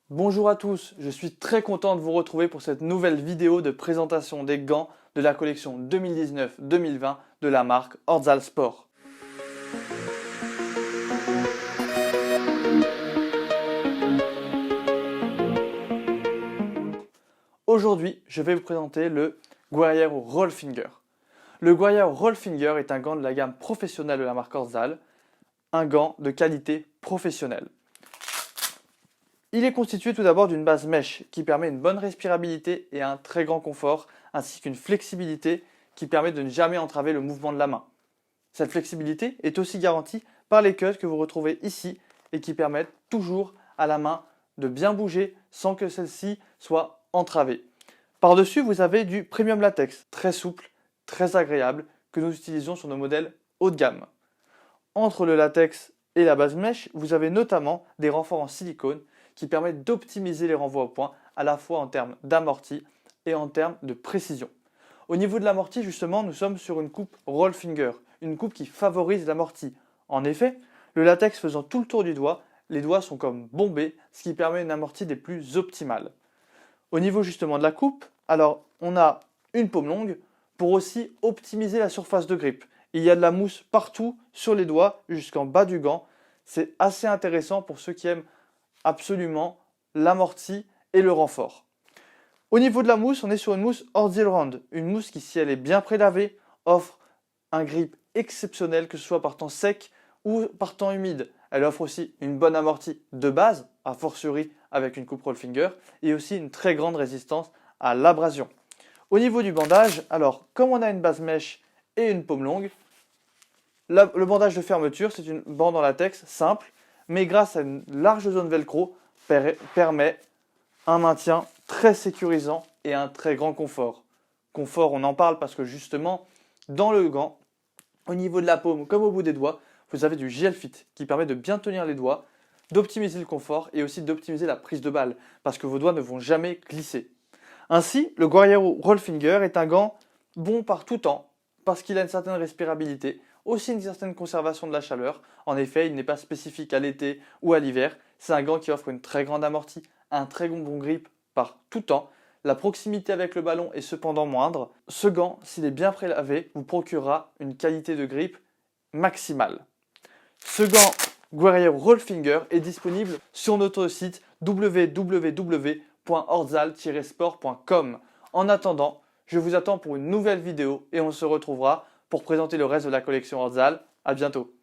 Bonjour à tous, je suis très content de vous retrouver pour cette nouvelle vidéo de présentation des gants de la collection 2019-2020 de la marque Ortzal Sport. Aujourd'hui, je vais vous présenter le Guerriero Rollfinger. Le Guerriero Rollfinger est un gant de la gamme professionnelle de la marque Ortzal, un gant de qualité professionnelle. Il est constitué tout d'abord d'une base mèche qui permet une bonne respirabilité et un très grand confort, ainsi qu'une flexibilité qui permet de ne jamais entraver le mouvement de la main. Cette flexibilité est aussi garantie par les cuts que vous retrouvez ici et qui permettent toujours à la main de bien bouger sans que celle-ci soit entravée. Par-dessus, vous avez du premium latex, très souple, très agréable, que nous utilisons sur nos modèles haut de gamme. Entre le latex et la base mèche, vous avez notamment des renforts en silicone qui permettent d'optimiser les renvois au point à la fois en termes d'amorti et en termes de précision. Au niveau de l'amorti, justement, nous sommes sur une coupe Rollfinger, une coupe qui favorise l'amorti. En effet, le latex faisant tout le tour du doigt, les doigts sont comme bombés, ce qui permet une amorti des plus optimales. Au niveau justement de la coupe, alors on a une paume longue pour aussi optimiser la surface de grippe. Il y a de la mousse partout sur les doigts jusqu'en bas du gant. C'est assez intéressant pour ceux qui aiment absolument l'amorti et le renfort. Au niveau de la mousse, on est sur une mousse Ortzal Round, une mousse qui, si elle est bien prélavée, offre un grip exceptionnel, que ce soit par temps sec ou par temps humide. Elle offre aussi une bonne amorti de base, a fortiori avec une coupe Rollfinger, et aussi une très grande résistance à l'abrasion. Au niveau du bandage, alors comme on a une base mèche et une paume longue, le bandage de fermeture, c'est une bande en latex simple, mais grâce à une large zone velcro, permet un maintien très sécurisant et un très grand confort. Confort, on en parle parce que justement, dans le gant, au niveau de la paume comme au bout des doigts, vous avez du gel fit qui permet de bien tenir les doigts, d'optimiser le confort et aussi d'optimiser la prise de balle parce que vos doigts ne vont jamais glisser. Ainsi, le Guerriero Rollfinger est un gant bon par tout temps parce qu'il a une certaine respirabilité, aussi une certaine conservation de la chaleur. En effet, il n'est pas spécifique à l'été ou à l'hiver. C'est un gant qui offre une très grande amorti, un très bon grip par tout temps. La proximité avec le ballon est cependant moindre. Ce gant, s'il est bien prélavé, vous procurera une qualité de grip maximale. Ce gant Guerriero Rollfinger est disponible sur notre site www.ortzal-sport.com. En attendant, je vous attends pour une nouvelle vidéo et on se retrouvera pour présenter le reste de la collection Ortzal. À bientôt.